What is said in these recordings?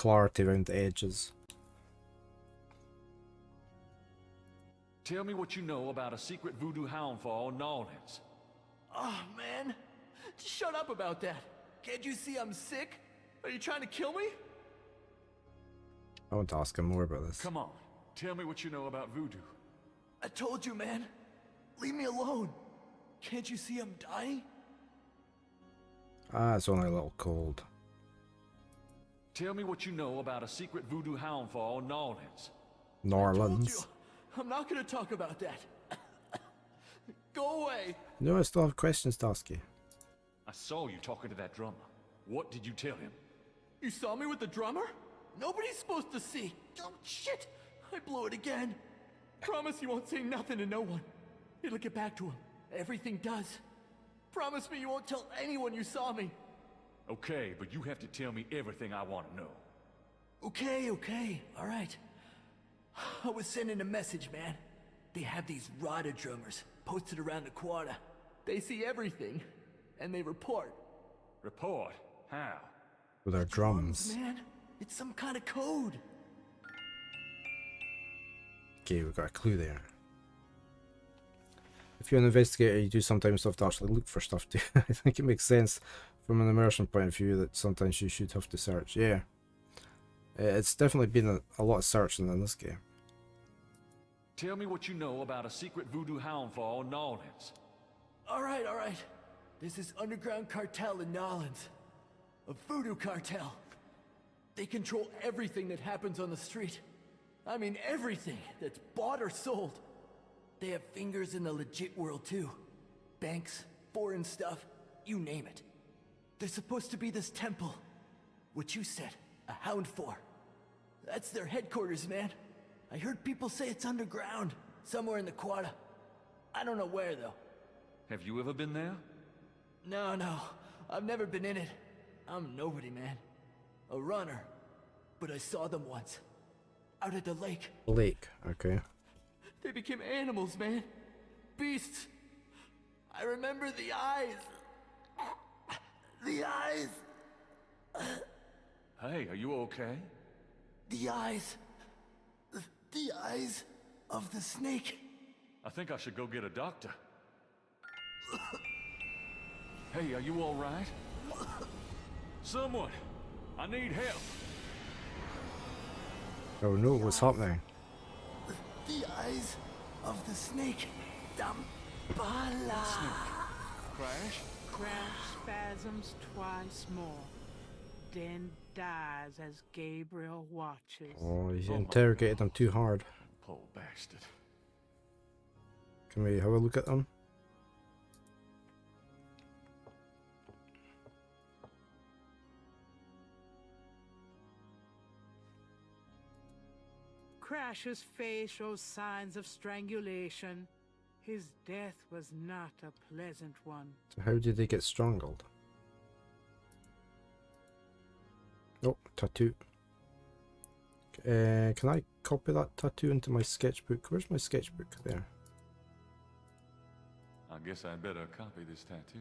clarity around the edges. Tell me what you know about a secret voodoo hound fall in New Orleans. Oh, man. Just shut up about that. Can't you see I'm sick? Are you trying to kill me? I want to ask him more about this. Come on, tell me what you know about voodoo. I told you, man. Leave me alone. Can't you see I'm dying? Ah, it's only a little cold. Tell me what you know about a secret voodoo hound fall in New Orleans. New I told Orleans. you. I'm not gonna talk about that. Go away. No, I still have questions to ask you. I saw you talking to that drummer. What did you tell him? You saw me with the drummer? Nobody's supposed to see. Oh, shit. I blew it again. Promise you won't say nothing to no one. It'll get back to him. Everything does. Promise me you won't tell anyone you saw me. Okay, but you have to tell me everything I want to know. Okay. All right. I was sending a message, man. They have these rider drummers posted around the quarter. They see everything, and they report. Report? How? With our drums. Man, it's some kind of code. Okay, we've got a clue there. If you're an investigator, you do sometimes have to actually look for stuff too. I think it makes sense from an immersion point of view that sometimes you should have to search. Yeah. It's definitely been a lot of searching in this game. Tell me what you know about a secret voodoo hound fall in New Orleans. All right. There's this underground cartel in New Orleans. A voodoo cartel. They control everything that happens on the street. I mean everything that's bought or sold. They have fingers in the legit world too. Banks, foreign stuff, you name it. There's supposed to be this temple. What you said, a hound for. That's their headquarters, man. I heard people say it's underground, somewhere in the quarter. I don't know where though. Have you ever been there? No, I've never been in it. I'm nobody, man. A runner. But I saw them once. Out at the lake. Lake, okay. They became animals, man. Beasts. I remember the eyes. The eyes. Hey, are you okay? The eyes. The eyes of the snake. I think I should go get a doctor. Hey, are you all right? Someone! I need help! Oh no, what's happening? The eyes of the snake. Dambala. Crash? Crash spasms twice more, then dies as Gabriel watches. Oh, he's interrogated them too hard. Poor bastard. Can we have a look at them? Crash's face shows signs of strangulation. His death was not a pleasant one. So how did they get strangled? Oh, tattoo. Can I copy that tattoo into my sketchbook? Where's my sketchbook? There. I guess I'd better copy this tattoo.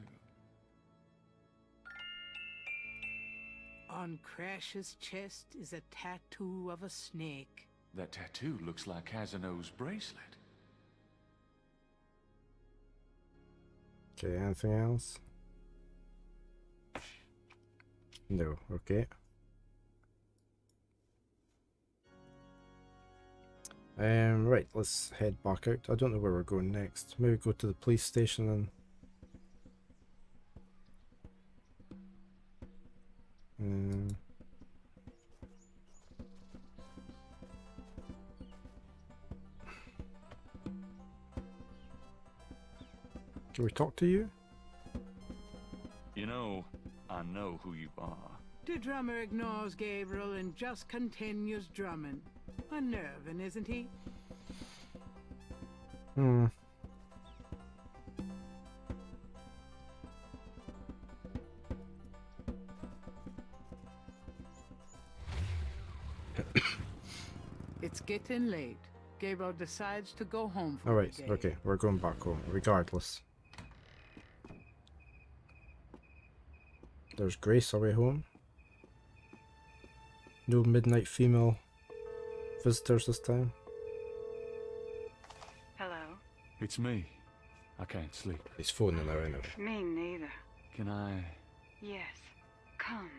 On Crash's chest is a tattoo of a snake. That tattoo looks like Casino's bracelet. Okay, anything else? No, okay. Right, let's head back out. I don't know where we're going next. Maybe go to the police station and... Can we talk to you? You know, I know who you are. The drummer ignores Gabriel and just continues drumming. Unnerving, isn't he? It's getting late. Gabriel decides to go home for Alright, the day. okay, we're going back home, regardless. There's Grace, are we home? No midnight female visitors this time. Hello? It's me. I can't sleep. He's phoning her anyway. Me neither. Can I... Yes. Come.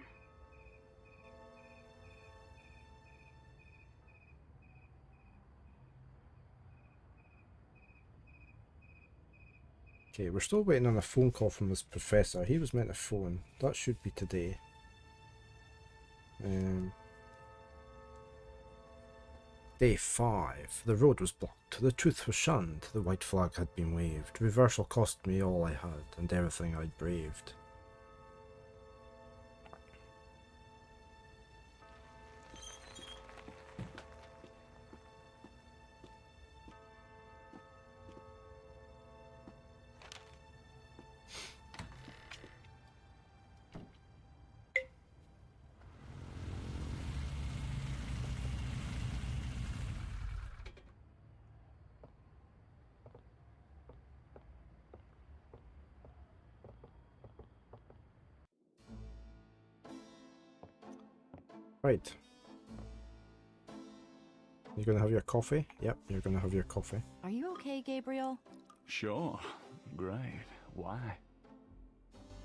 Okay, we're still waiting on a phone call from this professor. He was meant to phone. That should be today. Day 5. The road was blocked. The truth was shunned. The white flag had been waved. Reversal cost me all I had and everything I'd braved. Right. You gonna have your coffee? Yep, you're gonna have your coffee. Are you okay, Gabriel? Sure. Great. Why?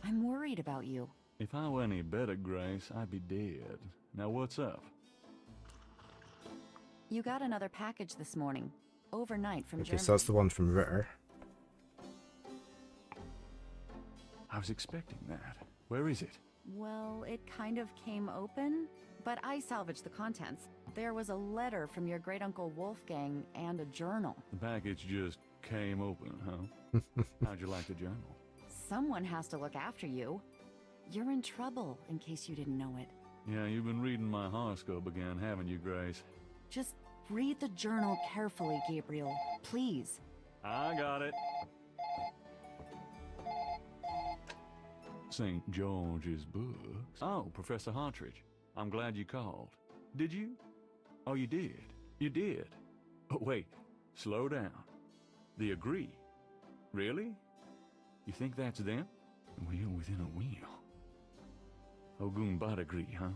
I'm worried about you. If I were any better, Grace, I'd be dead. Now what's up? You got another package this morning. Overnight from Okay, Germany. so that's the one from Ritter. I was expecting that. Where is it? Well, it kind of came open, but I salvaged the contents. There was a letter from your great-uncle Wolfgang and a journal. The package just came open, huh? How'd you like the journal? Someone has to look after you. You're in trouble, in case you didn't know it. Yeah, you've been reading my horoscope again, haven't you, Grace? Just read the journal carefully, Gabriel. Please. I got it. St. George's books. Oh, Professor Hartridge. I'm glad you called. Did you? Oh, you did. You did. Oh, wait. Slow down. They agree. Really? You think that's them? Wheel within a wheel. Ogun agree, huh?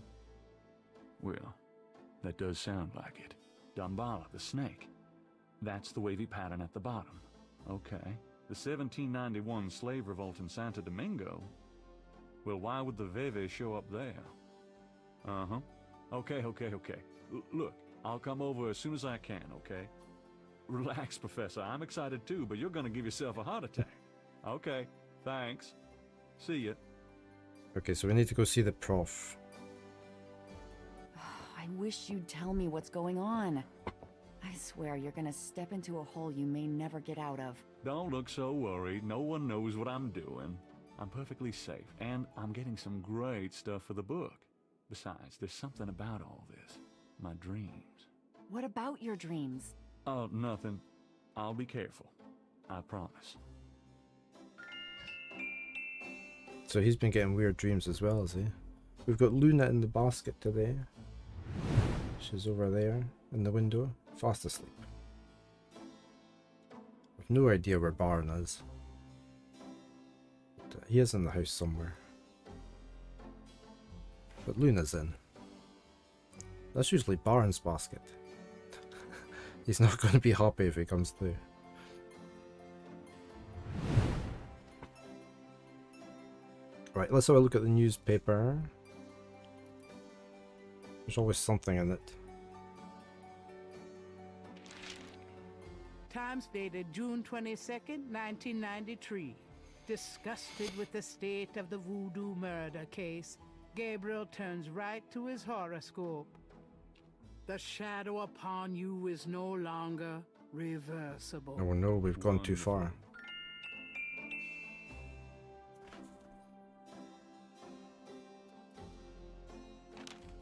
Well, that does sound like it. Dambala, the snake. That's the wavy pattern at the bottom. Okay. The 1791 slave revolt in Santo Domingo? Well, why would the Veve show up there? Uh-huh. Okay. Look, I'll come over as soon as I can, okay? Relax, Professor. I'm excited too, but you're gonna give yourself a heart attack. Okay, thanks. See ya. Okay, so we need to go see the prof. I wish you'd tell me what's going on. I swear you're gonna step into a hole you may never get out of. Don't look so worried. No one knows what I'm doing. I'm perfectly safe, and I'm getting some great stuff for the book. Besides, there's something about all this. My dreams. What about your dreams? Oh, nothing. I'll be careful. I promise. So he's been getting weird dreams as well, has he? We've got Luna in the basket today. She's over there in the window, fast asleep. I've no idea where Baron is. But, he is in the house somewhere. But Luna's in. That's usually Baron's basket. He's not going to be happy if he comes through. Right, let's have a look at the newspaper. There's always something in it. Times dated June 22nd, 1993. Disgusted with the state of the voodoo murder case, Gabriel turns right to his horoscope. The shadow upon you is no longer reversible. Oh no, we've gone too far.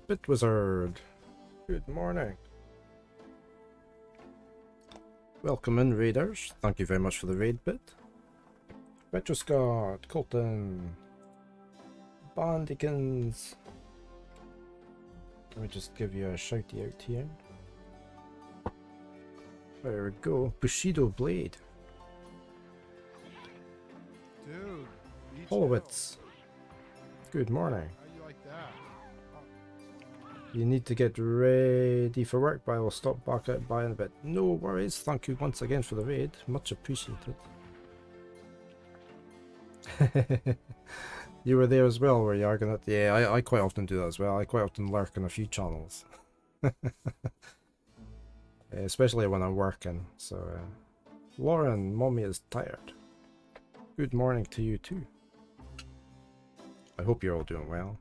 Bit Wizard. Good morning. Welcome in, raiders. Thank you very much for the raid bit. Retroscott, Colton, Bandikins. Let me just give you a shouty out here. There we go. Bushido Blade. Dude, be Holowitz. chill. Good morning. How you like that? You need to get ready for work, but I will stop back out by in a bit. No worries. Thank you once again for the raid. Much appreciated. You were there as well, were you, Argonaut? Yeah, I quite often do that as well. I quite often lurk in a few channels. Especially when I'm working. So, Lauren, mommy is tired. Good morning to you too. I hope you're all doing well.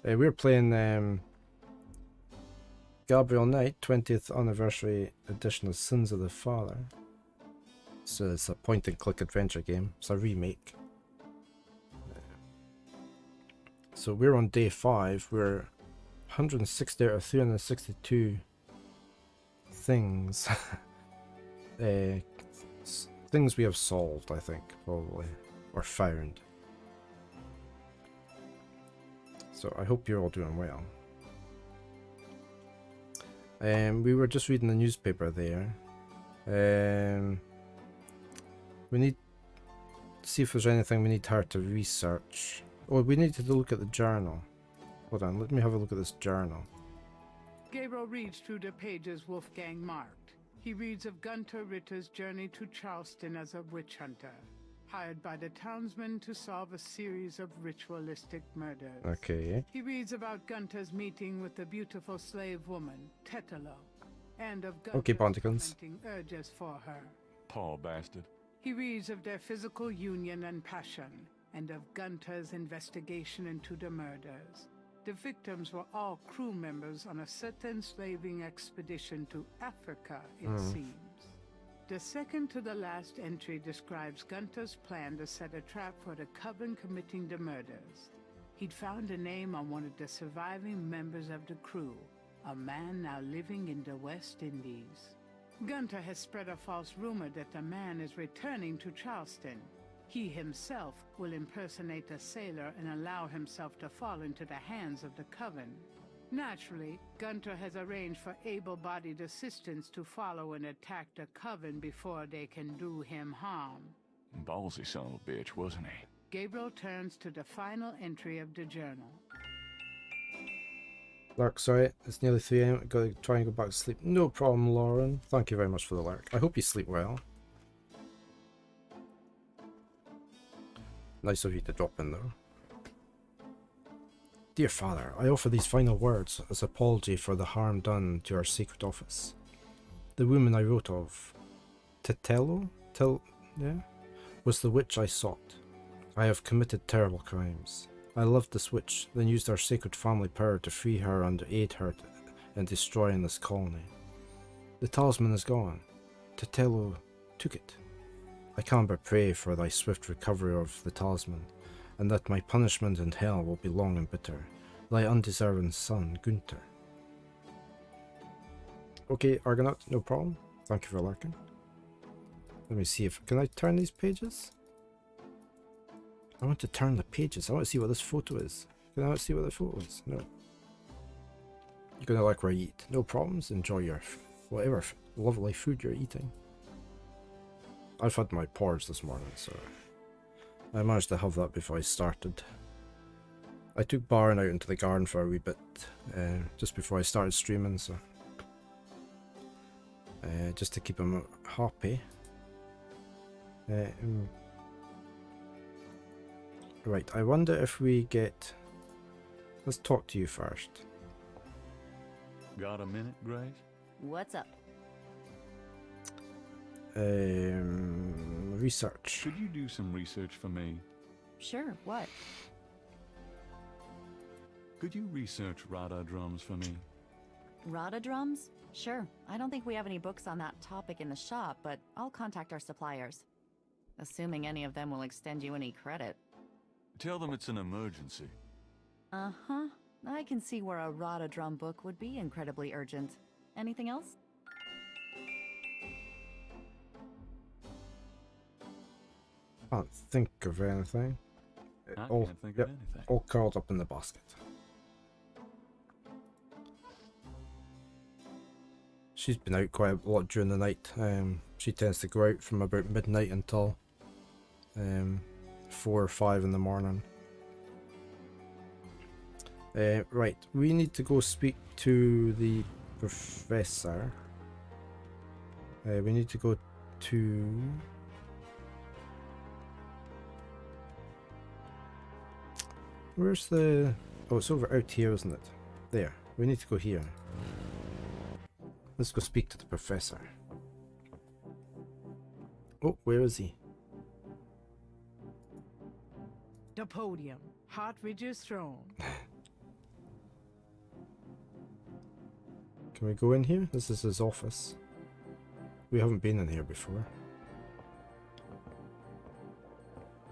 We're playing Gabriel Knight, 20th anniversary edition of Sins of the Father. So it's a point and click adventure game. It's a remake. So we're on day 5. We're 160 out of 362 things. Things we have solved, I think, probably. Or found. So I hope you're all doing well. We were just reading the newspaper there. We need to see if there's anything we need her to research. Oh, we need to look at the journal. Hold on, let me have a look at this journal. Gabriel reads through the pages Wolfgang marked. He reads of Gunter Ritter's journey to Charleston as a witch hunter, hired by the townsmen to solve a series of ritualistic murders. Okay. He reads about Gunter's meeting with the beautiful slave woman, Tetelo, and of Gunter's tormenting urges for her. Paul bastard. He reads of their physical union and passion, and of Gunter's investigation into the murders. The victims were all crew members on a certain slaving expedition to Africa, it seems. The second to the last entry describes Gunter's plan to set a trap for the coven committing the murders. He'd found a name on one of the surviving members of the crew, a man now living in the West Indies. Gunter has spread a false rumor that the man is returning to Charleston. He himself will impersonate a sailor and allow himself to fall into the hands of the coven. Naturally, Gunter has arranged for able-bodied assistants to follow and attack the coven before they can do him harm. Ballsy son of a bitch, wasn't he? Gabriel turns to the final entry of the journal. Lurk, sorry, it's nearly 3 AM. Gotta try and go back to sleep. No problem, Lauren. Thank you very much for the lurk. I hope you sleep well. Nice of you to drop in though. Dear Father, I offer these final words as apology for the harm done to our secret office. The woman I wrote of, Tetelo, was the witch I sought. I have committed terrible crimes. I loved this witch, then used our sacred family power to free her and aid her in destroying this colony. The talisman is gone. Tetelo took it. I can but pray for thy swift recovery of the talisman, and that my punishment in hell will be long and bitter. Thy undeserving son, Gunter. Okay, Argonaut, no problem. Thank you for lurking. Let me see if... Can I turn these pages? I want to turn the pages. I want to see what this photo is. Can I see what the photo is? No. You're gonna like where I eat. No problems. Enjoy your... whatever lovely food you're eating. I've had my porridge this morning, so... I managed to have that before I started. I took Baron out into the garden for a wee bit, just before I started streaming, so... just to keep him happy. Right, I wonder if we get... Let's talk to you first. Got a minute, Grace? What's up? Research. Could you do some research for me? Sure, what? Could you research Rada drums for me? Rada drums? Sure. I don't think we have any books on that topic in the shop, but I'll contact our suppliers. Assuming any of them will extend you any credit. Tell them it's an emergency. Uh-huh. I can see where a Rada drum book would be incredibly urgent. Anything else? Can't think of anything. I can't think of anything. All curled up in the basket. She's been out quite a lot during the night. She tends to go out from about midnight until 4 or 5 in the morning. Right, we need to go speak to the professor. We need to go to... Where's the... Oh, it's over out here, isn't it? There. We need to go here. Let's go speak to the professor. Oh, where is he? The podium, Hartridge's throne. Can we go in here? This is his office. We haven't been in here before.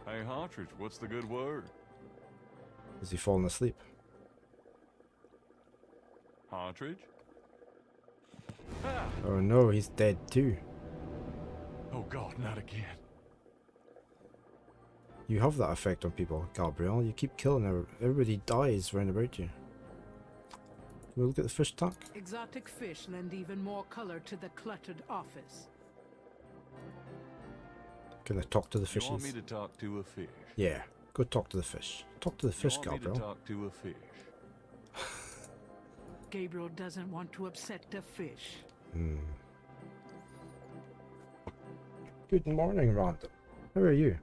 Hey, Hartridge, what's the good word? Is he falling asleep? Hartridge? Oh no, he's dead too. Oh God, not again. You have that effect on people, Gabriel. You keep killing everybody dies round about you. Can we look at the fish tank? Exotic fish lend even more color to the cluttered office. Can I talk to the You want me fishes? to talk to a fish? Yeah, go talk to the fish. Talk to the fish, You want me to Gabriel. talk to a fish? Gabriel doesn't want to upset the fish. Good morning, Random. How are you?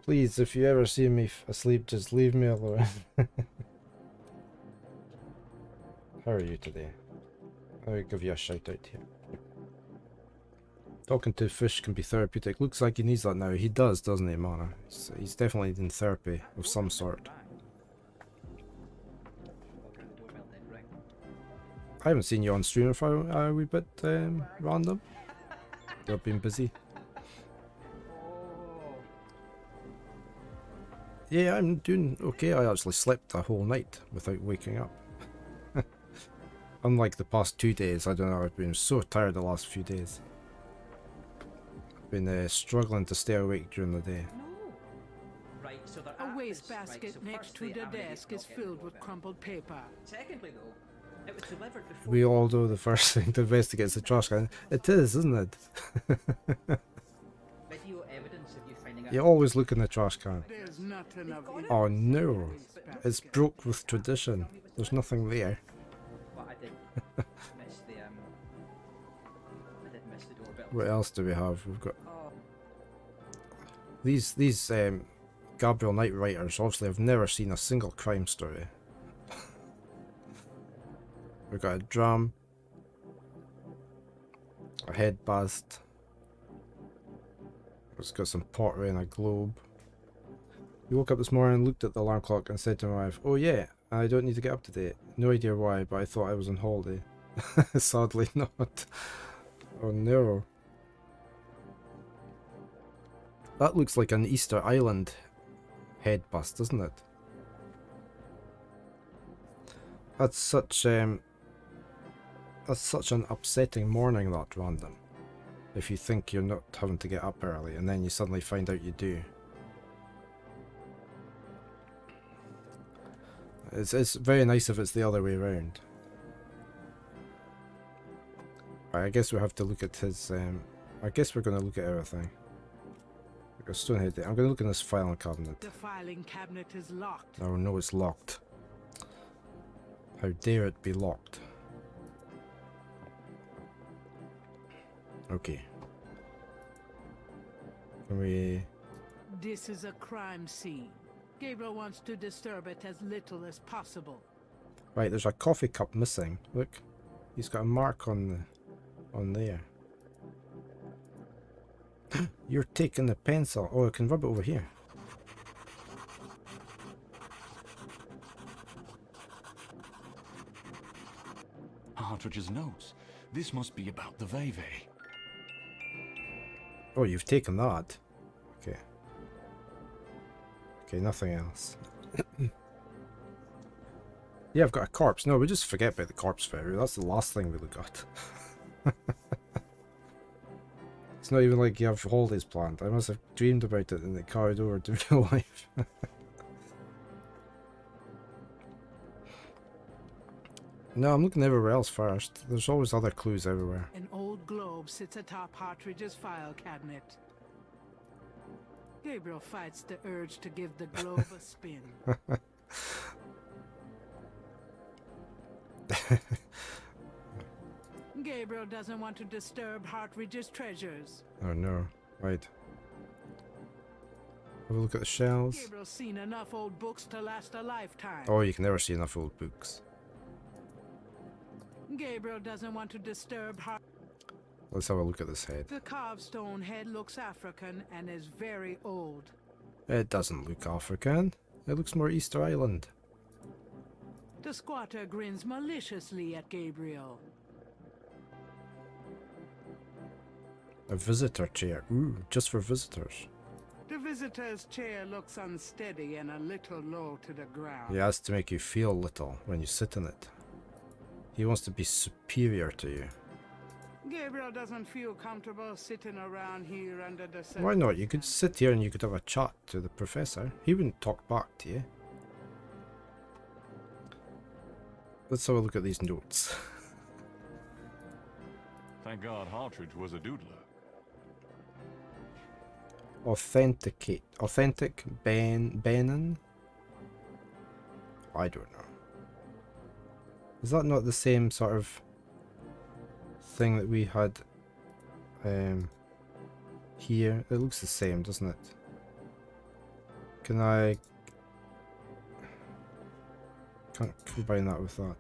Please, if you ever see me asleep, just leave me alone. How are you today? I'll give you a shout out here. Talking to fish can be therapeutic. Looks like he needs that now. He does, doesn't he, Mana? He's definitely in therapy of some sort. I haven't seen you on stream for a wee bit, Random. You've been busy. Yeah, I'm doing okay. I actually slept the whole night without waking up. Unlike the past 2 days, I don't know, I've been so tired the last few days. I've been struggling to stay awake during the day. Right, so they're A at wastebasket this, right, so next to firstly, the I'm ready desk to is knock filled everyone with over. crumpled paper. Secondly, though, it was delivered before. We all know the first thing to investigate is the trash can. It is, isn't it? Video evidence of you finding out. You always look in the trash can. There's not enough. Oh no, it's broke with tradition. There's nothing there. But I did miss the I did miss the doorbell. What else do we have? We've got Oh, these Gabriel Knight writers obviously have never seen a single crime story. We've got a drum, a head bust. It's got some pottery and a globe. He woke up this morning, looked at the alarm clock and said to my wife, "Oh yeah, I don't need to get up to date." No idea why, but I thought I was on holiday. Sadly not. Oh no. That looks like an Easter Island head bust, doesn't it? That's such an upsetting morning, that, Random. If you think you're not having to get up early and then you suddenly find out you do. It's very nice if it's the other way around. Right, I guess we have to look at his I guess we're going to look at everything. Like a Stonehead there. I'm going to look in this filing cabinet. The filing cabinet is locked. Oh no, it's locked. How dare it be locked? Okay. Can we... This is a crime scene. Gabriel wants to disturb it as little as possible. Right, there's a coffee cup missing. Look. He's got a mark on there. You're taking the pencil. Oh, I can rub it over here. Hartridge's notes. This must be about the Veve. Oh, you've taken that. Okay. Okay, nothing else. Yeah, I've got a corpse. No, we just forget about the corpse fairy. That's the last thing we look at. It's not even like you have holidays planned. I must have dreamed about it and it carried over to real life. No, I'm looking everywhere else first. There's always other clues everywhere. An old globe sits atop Hartridge's file cabinet. Gabriel fights the urge to give the globe a spin. Gabriel doesn't want to disturb Hartridge's treasures. Oh no. Right. Have a look at the shelves. Gabriel's seen enough old books to last a lifetime. Oh, you can never see enough old books. Gabriel doesn't want to disturb Let's have a look at this head. The carved stone head looks African and is very old. It doesn't look African. It looks more Easter Island. The squatter grins maliciously at Gabriel. A visitor chair. Ooh, just for visitors. The visitor's chair looks unsteady and a little low to the ground. He has to make you feel little when you sit in it. He wants to be superior to you. Gabriel doesn't feel comfortable sitting around here under the sun. Why not? You could sit here and you could have a chat to the professor. He wouldn't talk back to you. Let's have a look at these notes. Thank God Hartridge was a doodler. Authentic Benin? I don't know. Is that not the same sort of thing that we had here? It looks the same, doesn't it? Can I... Can't combine that with that.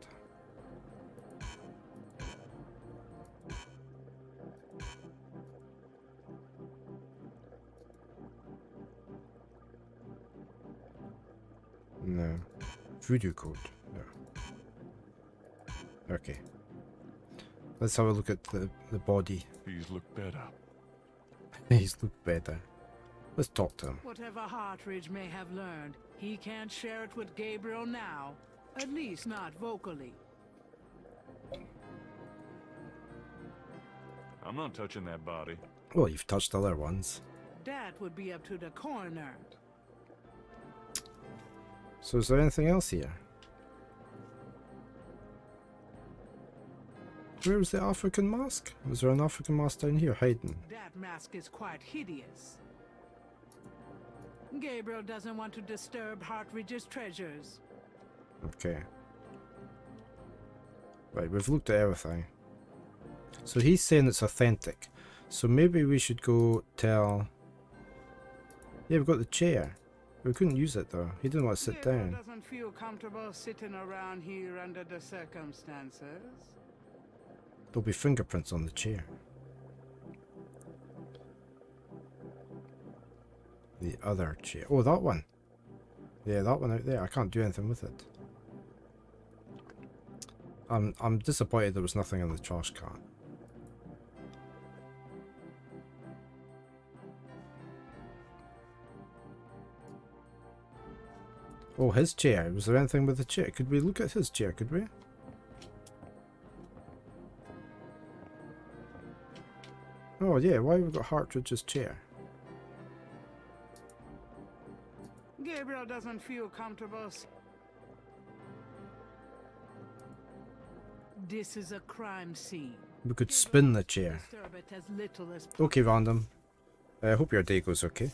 No. Voodoo code. No. Okay. Let's have a look at the body. He's looked better. He's looked better. Let's talk to him. Whatever Hartridge may have learned, he can't share it with Gabriel now. At least not vocally. I'm not touching that body. Well, you've touched other ones. That would be up to the coroner. So is there anything else here? Where was the African mask? Was there an African mask down here hiding? That mask is quite hideous. Gabriel doesn't want to disturb Hartridge's treasures. Okay. Right, we've looked at everything. So he's saying it's authentic. So maybe we should go tell... Yeah, we've got the chair. We couldn't use it though. He didn't want to sit Gabriel down. doesn't feel comfortable sitting around here under the circumstances. There'll be fingerprints on the chair. The other chair. Oh, that one. Yeah, that one out there. I can't do anything with it. I'm disappointed there was nothing in the trash can. Oh, his chair. Was there anything with the chair? Could we look at his chair, could we? Oh yeah, why have we got Hartridge's chair? Gabriel doesn't feel comfortable. This is a crime scene. We could spin the chair. Disturb it as little as Okay, random. I hope your day goes okay.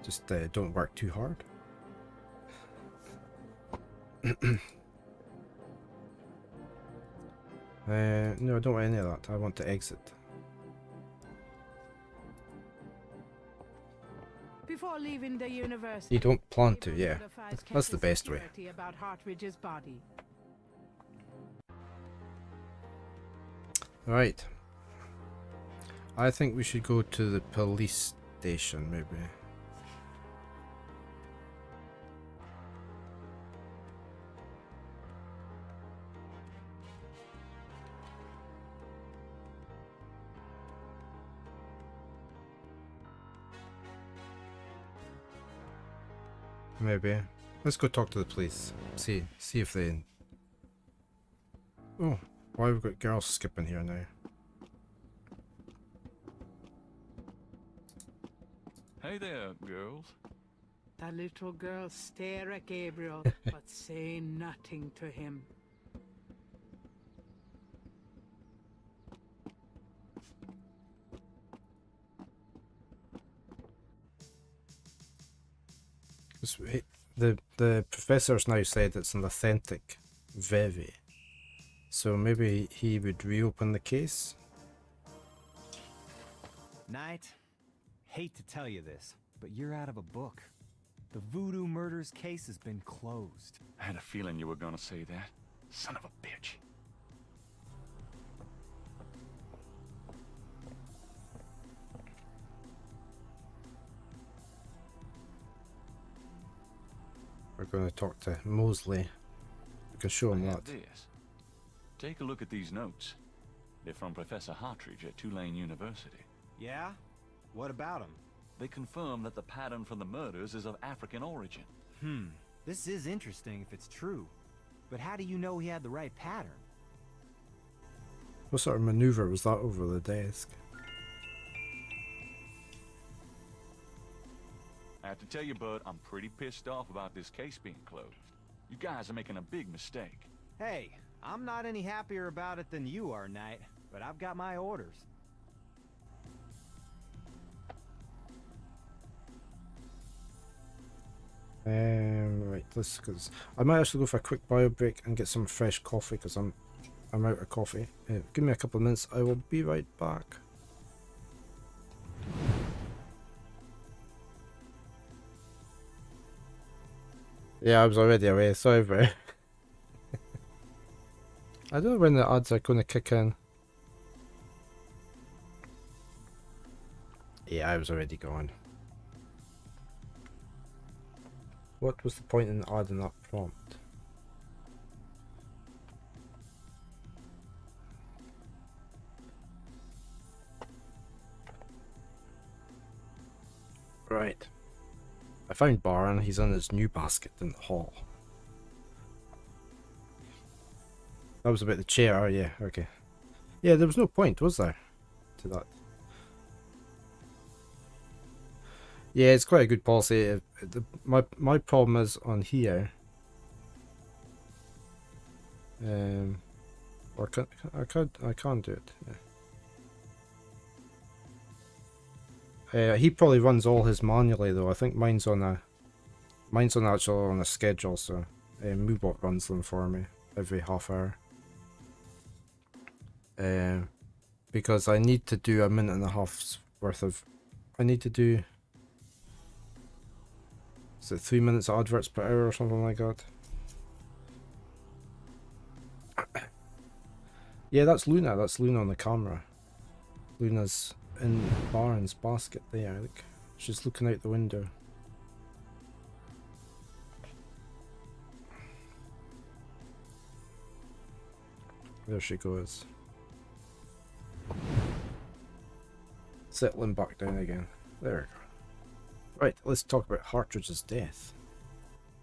Just don't work too hard. No, I don't want any of that. I want to exit. Before leaving the university, You don't plan to, Gabriel yeah. notifies That's the campus best way. security about Hartridge's body. Right. I think we should go to the police station, maybe. Maybe. Let's go talk to the police. See if they... Oh, why have we got girls skipping here now? Hey there, girls. The little girls stare at Gabriel, but say nothing to him. The professor's now said it's an authentic Vivi, so maybe he would reopen the case. Knight, hate to tell you this, but you're out of a book. The Voodoo Murders case has been closed. I had a feeling you were gonna say that. Son of a bitch. We're going to talk to Mosley. We can show him I that. have this. Take a look at these notes. They're from Professor Hartridge at Tulane University. Yeah? What about him? They confirm that the pattern for the murders is of African origin. This is interesting if it's true. But how do you know he had the right pattern? What sort of maneuver was that over the desk? I have to tell you, Bud, I'm pretty pissed off about this case being closed. You guys are making a big mistake. Hey, I'm not any happier about it than you are, Knight, but I've got my orders. Right, because I might actually go for a quick bio break and get some fresh coffee because I'm out of coffee. Give me a couple of minutes. I will be right back. Yeah, I was already away. Sorry, bro. I don't know when the ads are going to kick in. Yeah, I was already gone. What was the point in adding that prompt? Right. I found Baron. He's in his new basket in the hall. That was about the chair. Oh, yeah, okay. Yeah, there was no point, was there, to that? Yeah, it's quite a good policy. My problem is on here. Or I can't do it. Yeah. He probably runs all his manually though. I think mine's actually on a schedule, so Moobot runs them for me every half hour. Because I need to do a minute and a half's worth of. I need to do. Is it 3 minutes of adverts per hour or something like that? Yeah, that's Luna. That's Luna on the camera. Luna's in Baron's basket there. Look, she's looking out the window. There she goes. Settling back down again. There we go. Right, let's talk about Hartridge's death.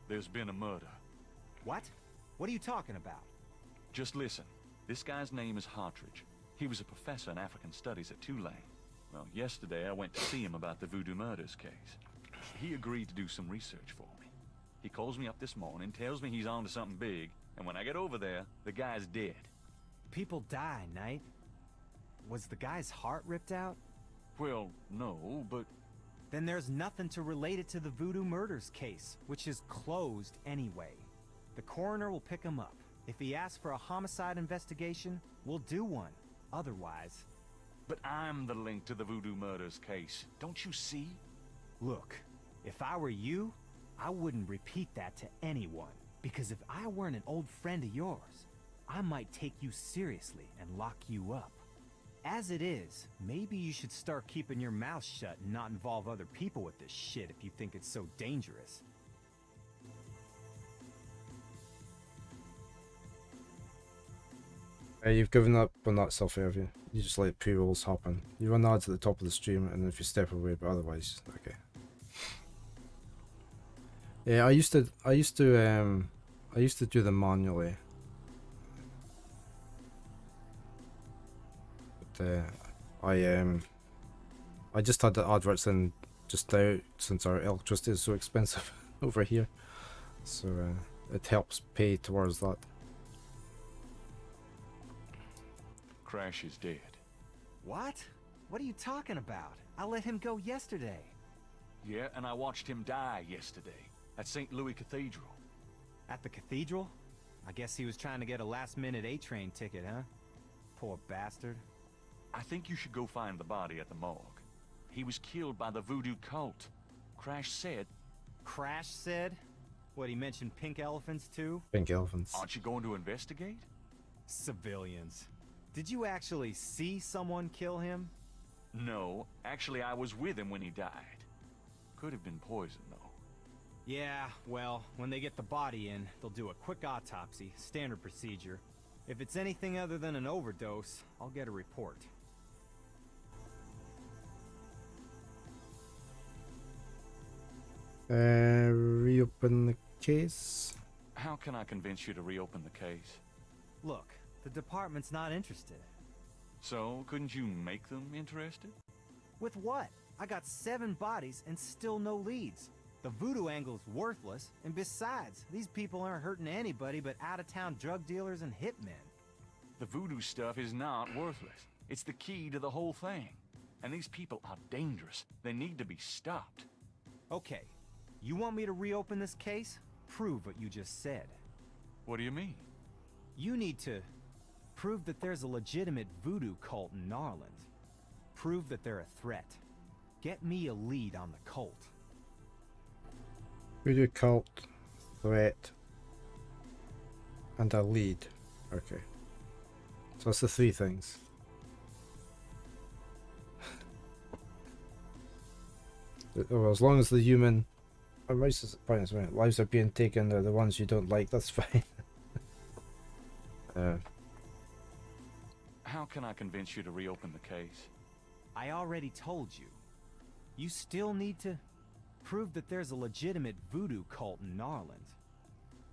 There's been a murder. What? What are you talking about? Just listen. This guy's name is Hartridge. He was a professor in African studies at Tulane. Well, yesterday I went to see him about the Voodoo Murders case. He agreed to do some research for me. He calls me up this morning, tells me he's on to something big, and when I get over there, the guy's dead. People die, Knight. Was the guy's heart ripped out? Well, no, but... Then there's nothing to relate it to the Voodoo Murders case, which is closed anyway. The coroner will pick him up. If he asks for a homicide investigation, we'll do one. Otherwise... But I'm the link to the Voodoo Murders case. Don't you see? Look, if I were you, I wouldn't repeat that to anyone. Because if I weren't an old friend of yours, I might take you seriously and lock you up. As it is, maybe you should start keeping your mouth shut and not involve other people with this shit if you think it's so dangerous. You've given up on that selfie, have you? You just let pre-rolls happen. You run ads at the top of the stream, and if you step away, but otherwise, okay. Yeah, I used to do them manually. But I just had the adverts in just now since our electricity is so expensive over here, so it helps pay towards that. Crash is dead. What? What are you talking about? I let him go yesterday. Yeah, and I watched him die yesterday. at St. Louis Cathedral. At the cathedral? I guess he was trying to get a last-minute A-train ticket, huh? Poor bastard. I think you should go find the body at the morgue. He was killed by the voodoo cult. Crash said... Crash said? What, he mentioned pink elephants too? Pink elephants. Aren't you going to investigate? Civilians. Did you actually see someone kill him? No, actually I was with him when he died. Could have been poison, though. Yeah, well, when they get the body in, they'll do a quick autopsy, standard procedure. If it's anything other than an overdose, I'll get a report. Reopen the case. How can I convince you to reopen the case? Look, the department's not interested. So, couldn't you make them interested? With what? I got 7 bodies and still no leads. The voodoo angle's worthless, and besides, these people aren't hurting anybody but out-of-town drug dealers and hitmen. The voodoo stuff is not worthless. It's the key to the whole thing. And these people are dangerous. They need to be stopped. Okay, you want me to reopen this case? Prove what you just said. What do you mean? You need to prove that there's a legitimate voodoo cult in Narland. Prove that they're a threat. Get me a lead on the cult. Voodoo cult, threat, and a lead. Okay. So that's the 3 things. Well, as long as the human lives are being taken, they're the ones you don't like, that's fine. How can I convince you to reopen the case? I already told you. You still need to prove that there's a legitimate voodoo cult in Narland.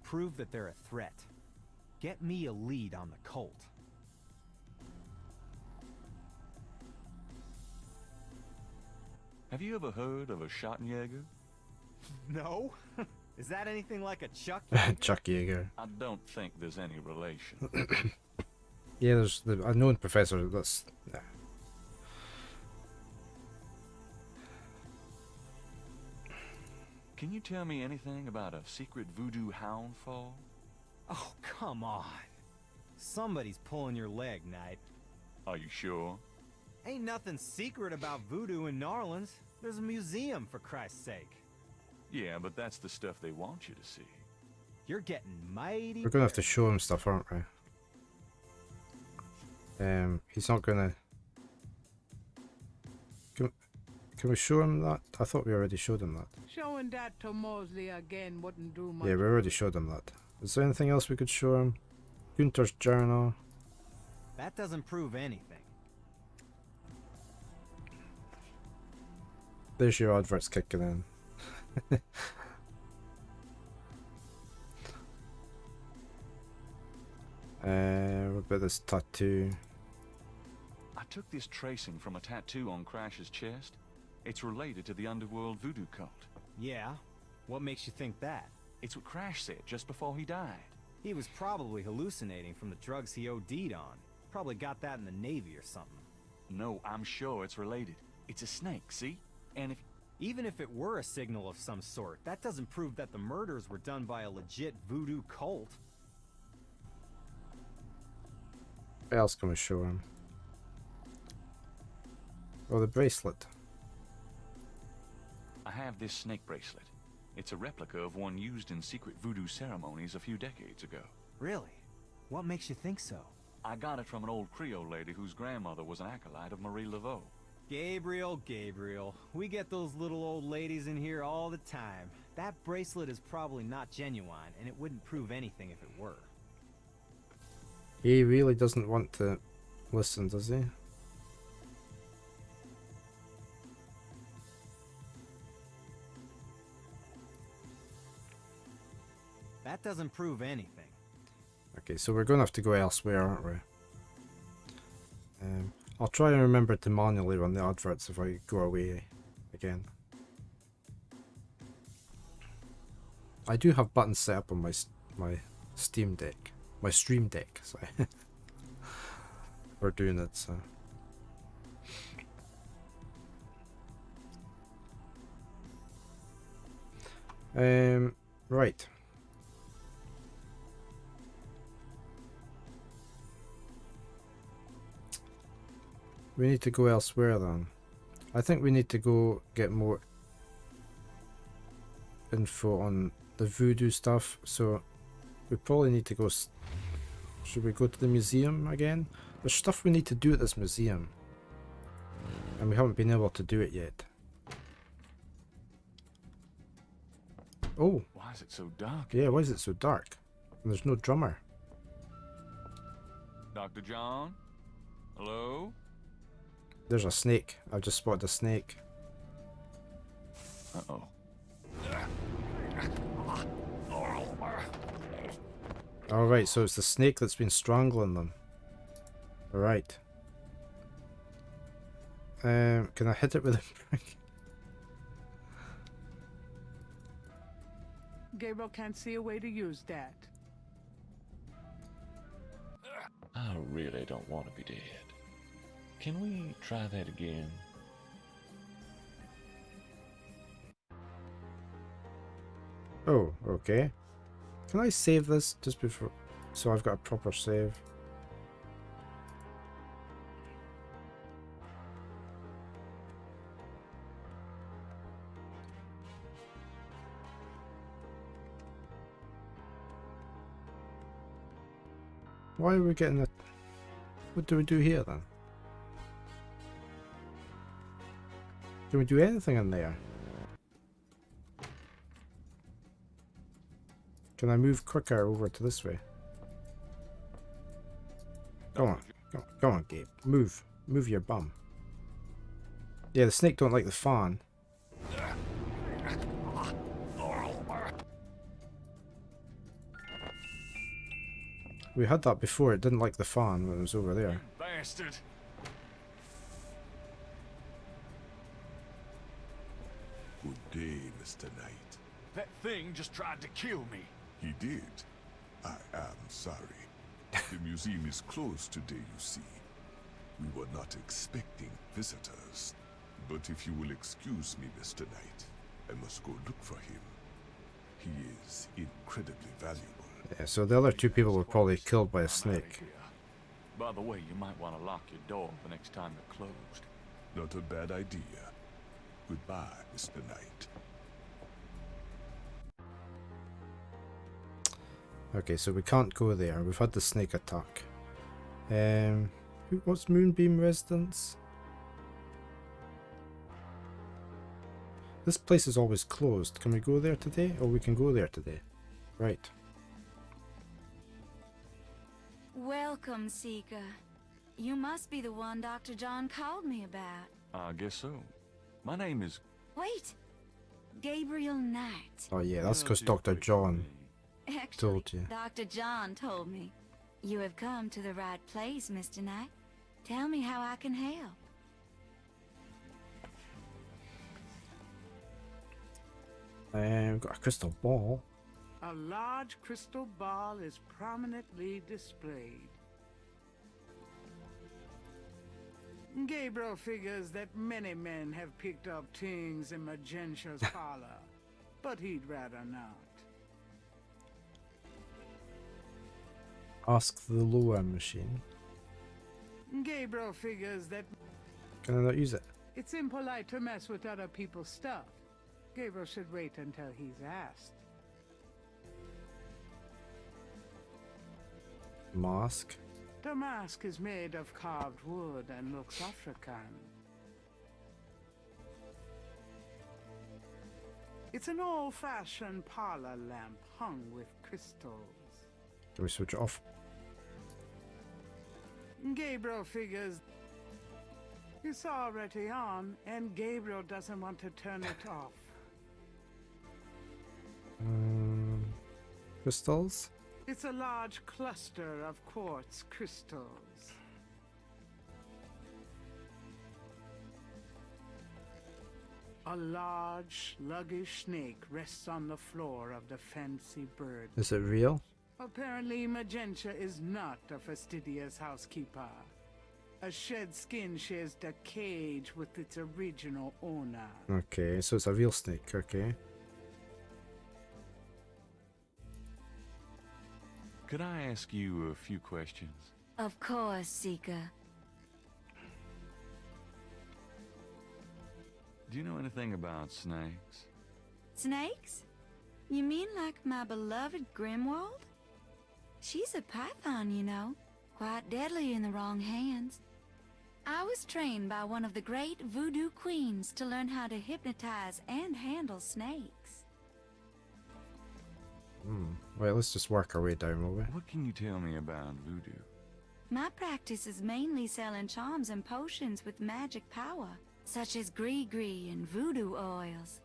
Prove that they're a threat. Get me a lead on the cult. Have you ever heard of a Schottenjäger? No? Is that anything like a Chuck? Chuck Yeager. I don't think there's any relation. Yeah, there's a known professor that's... Nah. Can you tell me anything about a secret voodoo hound fall? Oh, come on. Somebody's pulling your leg, Knight. Are you sure? Ain't nothing secret about voodoo in Narlands. There's a museum, for Christ's sake. Yeah, but that's the stuff they want you to see. You're getting mighty... We're gonna have to show him stuff, aren't we? He's not gonna... Can we show him that? I thought we already showed him that. Showing that to Mosley again wouldn't do much. Yeah, we already showed him that. Is there anything else we could show him? Gunter's journal. That doesn't prove anything. There's your adverts kicking in. What about this tattoo? I took this tracing from a tattoo on Crash's chest. It's related to the underworld voodoo cult. Yeah? What makes you think that? It's what Crash said just before he died. He was probably hallucinating from the drugs he OD'd on. Probably got that in the Navy or something. No, I'm sure it's related. It's a snake, see? And if... Even if it were a signal of some sort, that doesn't prove that the murders were done by a legit voodoo cult. What else can we show him? Oh, the bracelet. I have this snake bracelet. It's a replica of one used in secret voodoo ceremonies a few decades ago. Really? What makes you think so? I got it from an old Creole lady whose grandmother was an acolyte of Marie Laveau. Gabriel, Gabriel. We get those little old ladies in here all the time. That bracelet is probably not genuine, and it wouldn't prove anything if it were. He really doesn't want to listen, does he? That doesn't prove anything. Okay, so we're going to have to go elsewhere, aren't we? I'll try and remember to manually run the adverts if I go away again. I do have buttons set up on my Steam Deck. My Stream Deck, sorry. We're doing it, so... Right. We need to go elsewhere then. I think we need to go get more info on the voodoo stuff, so we probably need to go... Should we go to the museum again? There's stuff we need to do at this museum, and we haven't been able to do it yet. Oh! Why is it so dark? Yeah, why is it so dark? And there's no drummer. Dr. John? Hello? There's a snake. I've just spotted a snake. Uh-oh. Alright, so it's the snake that's been strangling them. Alright. Can I hit it with a brick? Gabriel can't see a way to use that. I really don't want to be dead. Can we try that again? Oh, okay. Can I save this just before... So I've got a proper save. Why are we getting a... What do we do here then? Can we do anything in there? Can I move quicker over to this way? Go on. Go on, Gabe. Move. Move your bum. Yeah, the snake don't like the fan. We had that before. It didn't like the fan when it was over there. Bastard! Good day, Mr. Knight. That thing just tried to kill me. He did. I am sorry. The museum is closed today, you see. We were not expecting visitors. But if you will excuse me, Mr. Knight, I must go look for him. He is incredibly valuable. Yeah, so the other two people were probably killed by a snake. By the way, you might want to lock your door the next time they're closed. Not a bad idea. Goodbye, Mr. Knight. Okay, so we can't go there. We've had the snake attack. What's Moonbeam Residence? This place is always closed. Can we go there today? Oh, we can go there today. Right. Welcome, Seeker. You must be the one Dr. John called me about. I guess so. My name is... Wait! Gabriel Knight. Oh yeah, that's because Dr. John Actually, told you. Dr. John told me. You have come to the right place, Mr. Knight. Tell me how I can help. We've got a crystal ball. A large crystal ball is prominently displayed. Gabriel figures that many men have picked up things in Magentia's parlor, but he'd rather not. Ask the lower machine. Gabriel figures that Can I not use it? it's impolite to mess with other people's stuff. Gabriel should wait until he's asked. Mask. The mask is made of carved wood and looks African. It's an old-fashioned parlor lamp hung with crystals. Can we switch it off? Gabriel figures it's already on, and Gabriel doesn't want to turn it off. Crystals? It's a large cluster of quartz crystals. A large, sluggish snake rests on the floor of the fancy bird. Is it real? Apparently, Magentia is not a fastidious housekeeper. A shed skin shares the cage with its original owner. Okay, so it's a real snake, okay. Could I ask you a few questions? Of course, Seeker. Do you know anything about snakes? Snakes? You mean like my beloved Grimwald? She's a python, you know. Quite deadly in the wrong hands. I was trained by one of the great voodoo queens to learn how to hypnotize and handle snakes. Right, let's just work our way down, will we? What can you tell me about voodoo? My practice is mainly selling charms and potions with magic power, such as gree-gree and voodoo oils.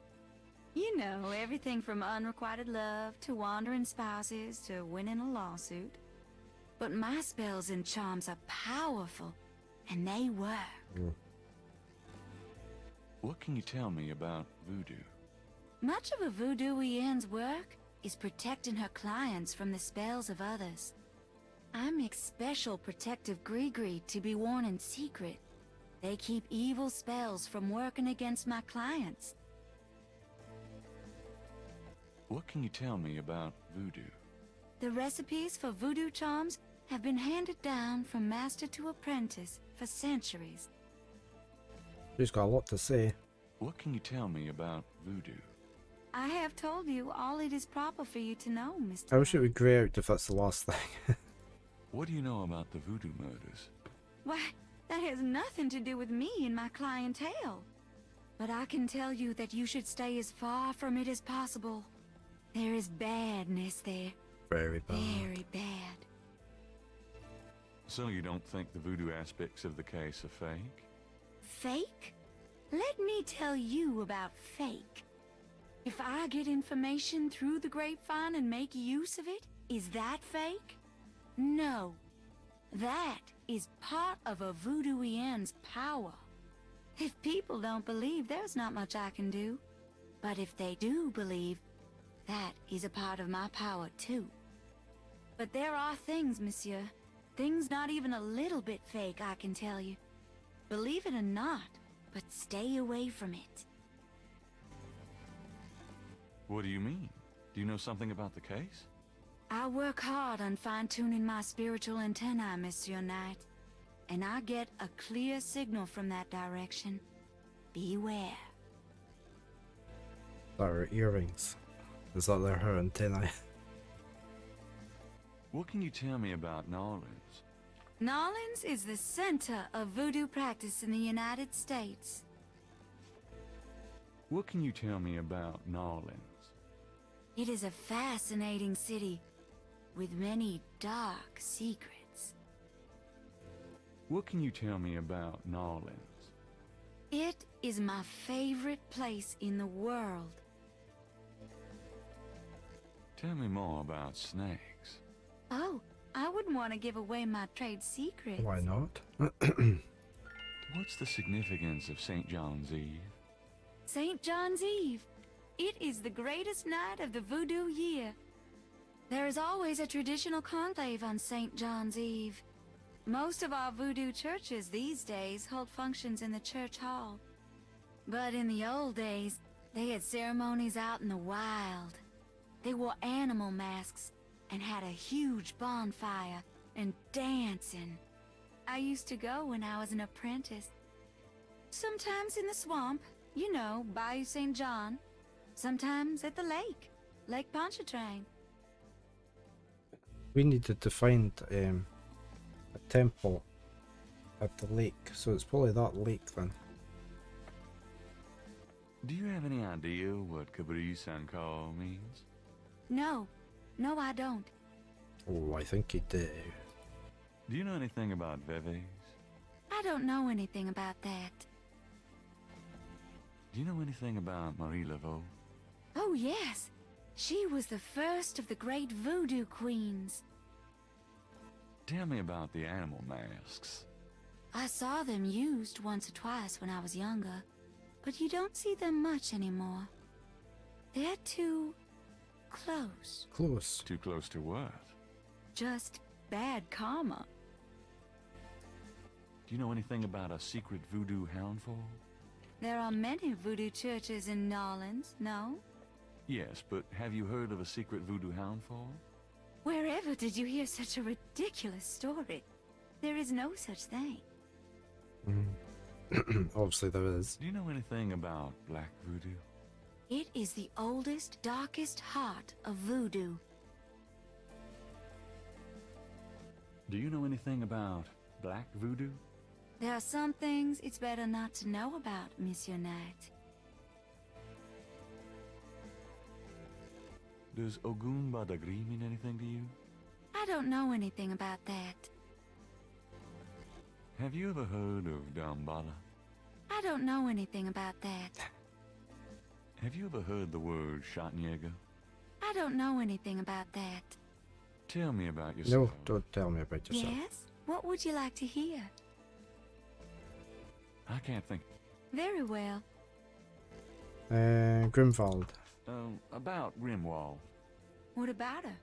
You know, everything from unrequited love to wandering spouses to winning a lawsuit. But my spells and charms are powerful, and they work. What can you tell me about voodoo? Much of a voodooienne's work is protecting her clients from the spells of others. I make special protective gree-gree to be worn in secret. They keep evil spells from working against my clients. What can you tell me about voodoo? The recipes for voodoo charms have been handed down from master to apprentice for centuries. She's got a lot to say. What can you tell me about voodoo? I have told you all it is proper for you to know, Mr. I wish it would grey out if that's the last thing. What do you know about the voodoo murders? Why, that has nothing to do with me and my clientele. But I can tell you that you should stay as far from it as possible. There is badness there. Very bad. Very bad. So you don't think the voodoo aspects of the case are fake? Fake? Let me tell you about fake. If I get information through the grapevine and make use of it, is that fake? No. That is part of a voodooienne's power. If people don't believe, there's not much I can do. But if they do believe, that is a part of my power too. But there are things, monsieur. Things not even a little bit fake, I can tell you. Believe it or not, but stay away from it. What do you mean? Do you know something about the case? I work hard on fine-tuning my spiritual antennae, Monsieur Knight. And I get a clear signal from that direction. Beware. That are earrings. Is that her antennae? What can you tell me about Nolans? Nolans is the center of voodoo practice in the United States. What can you tell me about Nolans? It is a fascinating city with many dark secrets. What can you tell me about Nolans? It is my favorite place in the world. Tell me more about snakes. Oh, I wouldn't want to give away my trade secrets. Why not? What's the significance of St. John's Eve? St. John's Eve. It is the greatest night of the voodoo year. There is always a traditional conclave on St. John's Eve. Most of our voodoo churches these days hold functions in the church hall. But in the old days, they had ceremonies out in the wild. They wore animal masks and had a huge bonfire and dancing. I used to go when I was an apprentice. Sometimes in the swamp, you know, Bayou St. John. Sometimes at the lake, Lake Pontchartrain. We needed to find a temple at the lake, so it's probably that lake then. Do you have any idea what Cabri Sankar means? No, I don't. Oh, I think he do. Do you know anything about Veves? I don't know anything about that. Do you know anything about Marie Laveau? Oh yes, she was the first of the great voodoo queens. Tell me about the animal masks. I saw them used once or twice when I was younger, but you don't see them much anymore. They're too close. Close. Too close to what? Just bad karma. Do you know anything about a secret voodoo houndfall? There are many voodoo churches in Nolans, no? Yes, but have you heard of a secret voodoo houndfall? Wherever did you hear such a ridiculous story? There is no such thing. Obviously there is. Do you know anything about black voodoo? It is the oldest, darkest heart of voodoo. Do you know anything about black voodoo? There are some things it's better not to know about, Monsieur Knight. Does Ogun Badagri mean anything to you? I don't know anything about that. Have you ever heard of Dambala? I don't know anything about that. Have you ever heard the word Schattenjäger? I don't know anything about that. Tell me about yourself. No, don't tell me about yourself. Yes? What would you like to hear? I can't think. Very well. Grimwald. About Grimwald. What about her?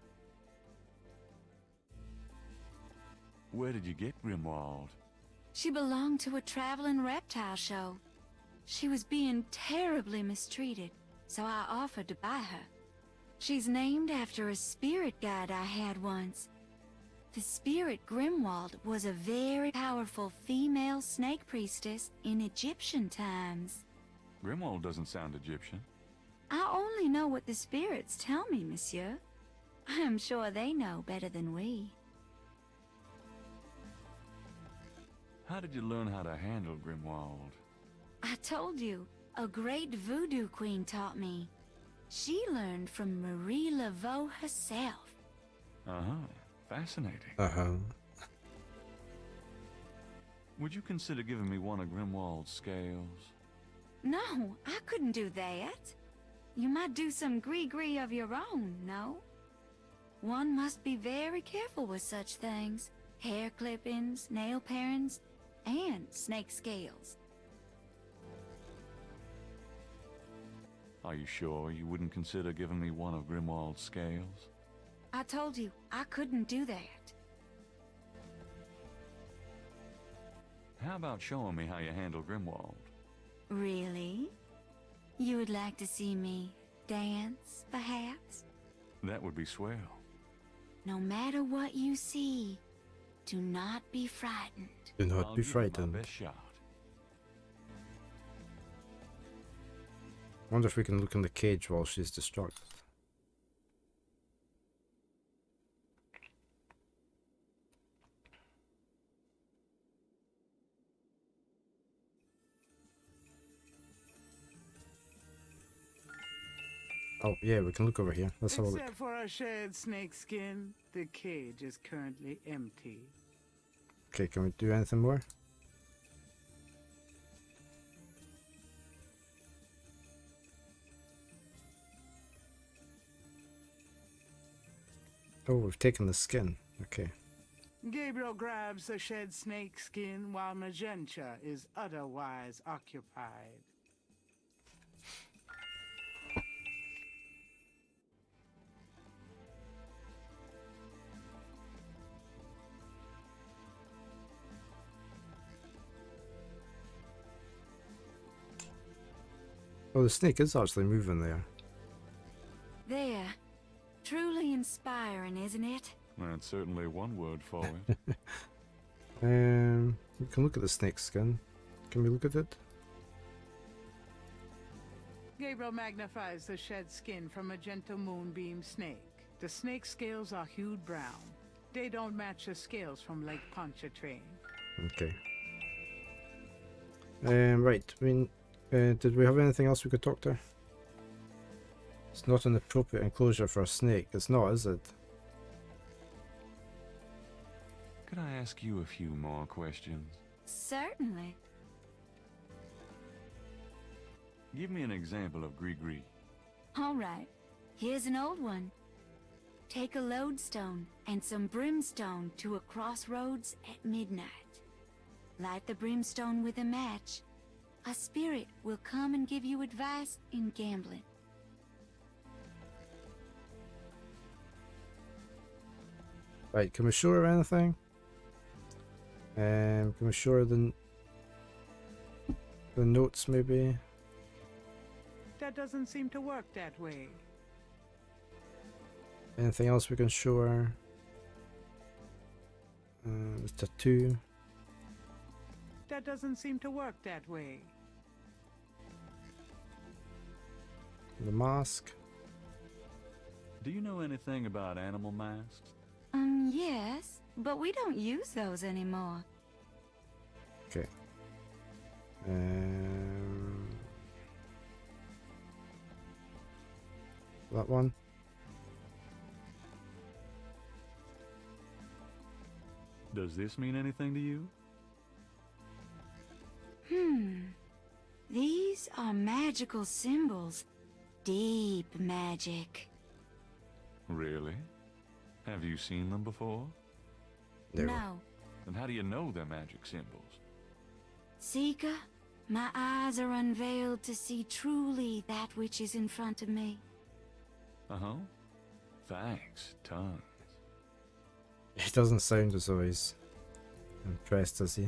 Where did you get Grimwald? She belonged to a traveling reptile show. She was being terribly mistreated, so I offered to buy her. She's named after a spirit guide I had once. The spirit Grimwald was a very powerful female snake priestess in Egyptian times. Grimwald doesn't sound Egyptian. I only know what the spirits tell me, monsieur. I am sure they know better than we. How did you learn how to handle Grimwald? I told you, a great voodoo queen taught me. She learned from Marie Laveau herself. Uh-huh. Fascinating. Uh-huh. Would you consider giving me one of Grimwald's scales? No, I couldn't do that. You might do some gree-gree of your own, no? One must be very careful with such things. Hair clippings, nail parings, and snake scales. Are you sure you wouldn't consider giving me one of Grimwald's scales? I told you, I couldn't do that. How about showing me how you handle Grimwald? Really? You would like to see me dance, perhaps? That would be swell. No matter what you see, do not be frightened. Do not I'll be give it frightened. my best shot. Wonder if we can look in the cage while she's distracted. Oh yeah, we can look over here. Let's have a look. Except for a shared snake skin, the cage is currently empty. Okay, can we do anything more? Oh, we've taken the skin. Okay. Gabriel grabs the shed snake skin while Magenta is otherwise occupied. Oh, the snake is actually moving there. There. Truly inspiring, isn't it? That's certainly one word for it. We can look at the snake skin. Can we look at it? Gabriel magnifies the shed skin from Magenta Moonbeam snake. The snake scales are hued brown. They don't match the scales from Lake Pontchartrain. Okay. Right. I mean, did we have anything else we could talk to? It's not an appropriate enclosure for a snake. It's not, is it? Could I ask you a few more questions? Certainly. Give me an example of Gree-Gree. All right. Here's an old one. Take a lodestone and some brimstone to a crossroads at midnight. Light the brimstone with a match. A spirit will come and give you advice in gambling. Right, can we show her anything? Can we show her the notes maybe? That doesn't seem to work that way. Anything else we can show her? The tattoo. That doesn't seem to work that way. The mask. Do you know anything about animal masks? Yes, but we don't use those anymore. Okay. That one. Does this mean anything to you? These are magical symbols. Deep magic. Really? Have you seen them before? No. Then how do you know they're magic symbols? Seeker, my eyes are unveiled to see truly that which is in front of me. Uh-huh. Thanks, tons. He doesn't sound as though he's impressed, does he?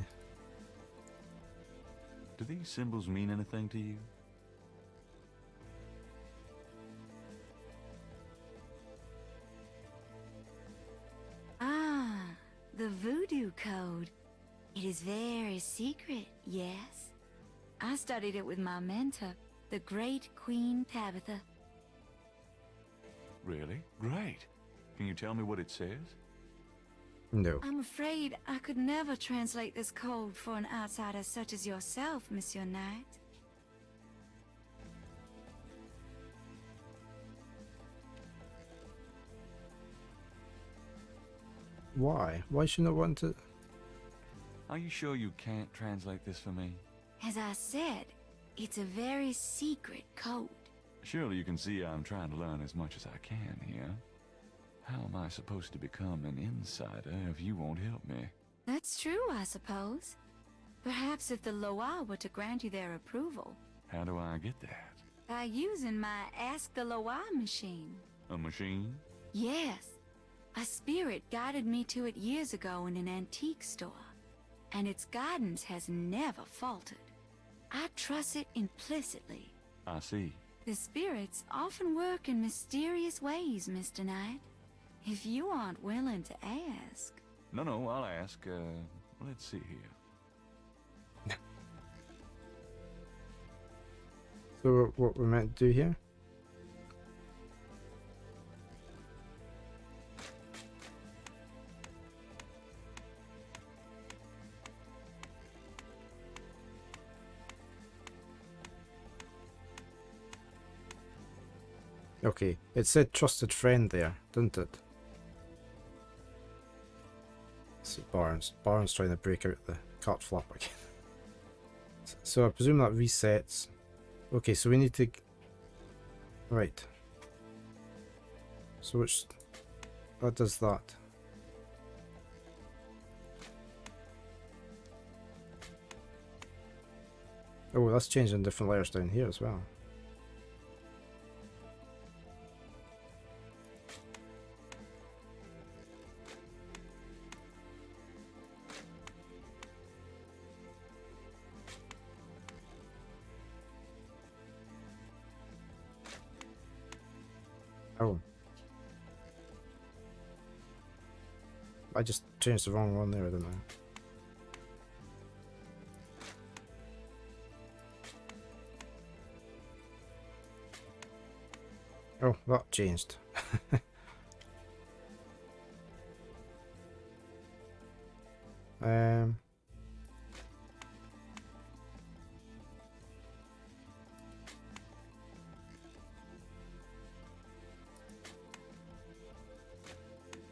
Do these symbols mean anything to you? Ah, the voodoo code. It is very secret, yes. I studied it with my mentor, the great Queen Tabitha. Really? Great. Can you tell me what it says? No. I'm afraid I could never translate this code for an outsider such as yourself, Monsieur Knight. Why? Why should I want to? Are you sure you can't translate this for me? As I said, it's a very secret code. Surely you can see I'm trying to learn as much as I can here. How am I supposed to become an insider if you won't help me? That's true, I suppose. Perhaps if the Loa were to grant you their approval. How do I get that? By using my Ask the Loa machine. A machine? Yes. A spirit guided me to it years ago in an antique store. And its guidance has never faltered. I trust it implicitly. I see. The spirits often work in mysterious ways, Mr. Knight. If you aren't willing to ask... No, I'll ask. Let's see here. So what we're meant to do here? Okay, it said trusted friend there, didn't it? So Barnes trying to break out the cart flap again. So I presume that resets. Okay, so we need to... Right. So which... What does that? Oh, that's changing different layers down here as well. Oh. I just changed the wrong one there, didn't I? Oh, that changed.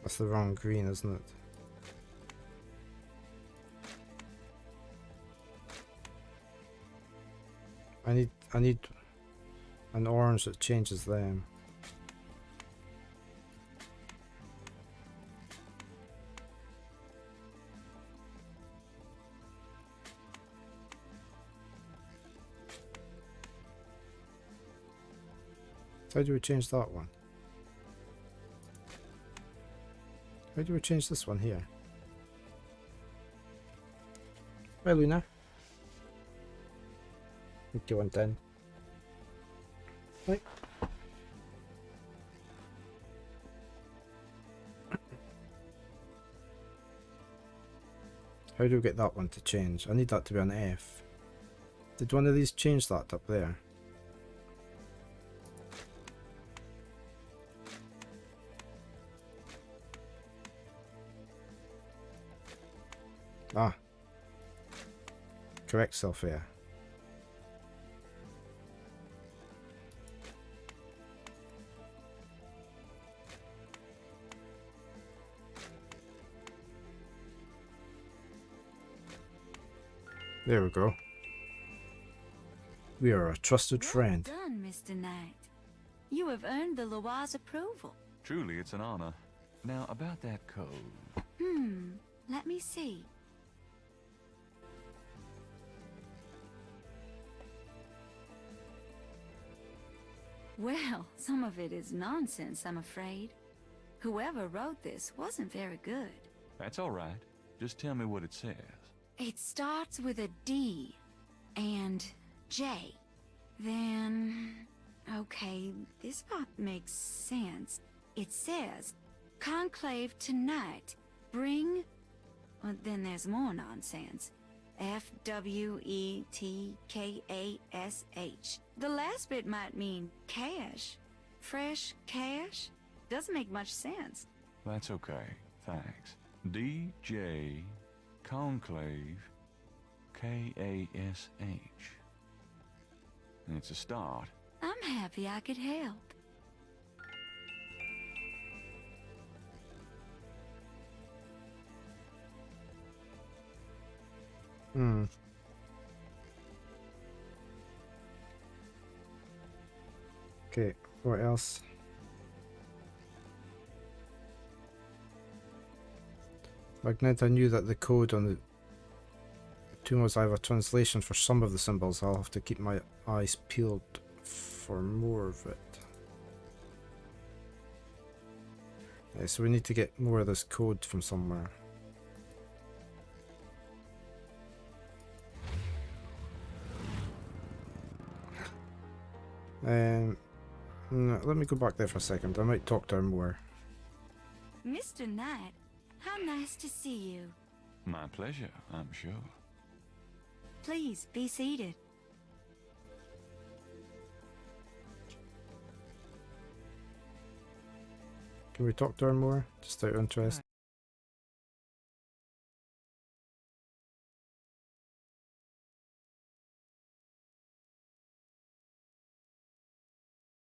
That's the wrong green, isn't it? I need an orange that changes them. How do we change that one? How do we change this one here? Hi Luna. 2110. Right. How do we get that one to change? I need that to be an F. Did one of these change that up there? Ah. Correct self here. There we go. We are a trusted friend. Well done, Mr. Knight. You have earned the Loa's approval. Truly, it's an honor. Now, about that code. Let me see. Well, some of it is nonsense, I'm afraid. Whoever wrote this wasn't very good. That's all right. Just tell me what it says. It starts with a D and J. Then... okay, this part makes sense. It says, Conclave tonight. Bring... well, then there's more nonsense. F-W-E-T-K-A-S-H. The last bit might mean cash. Fresh cash? Doesn't make much sense. That's okay. Thanks. DJ Conclave K-A-S-H. It's a start. I'm happy I could help. Okay, what else? Magnet, I knew that the code on the tomb was either a translation for some of the symbols. I'll have to keep my eyes peeled for more of it. Yeah, so we need to get more of this code from somewhere. No, let me go back there for a second. I might talk to her more. Mr. Knight, how nice to see you. My pleasure, I'm sure. Please, be seated. Can we talk to her more? Just out of interest.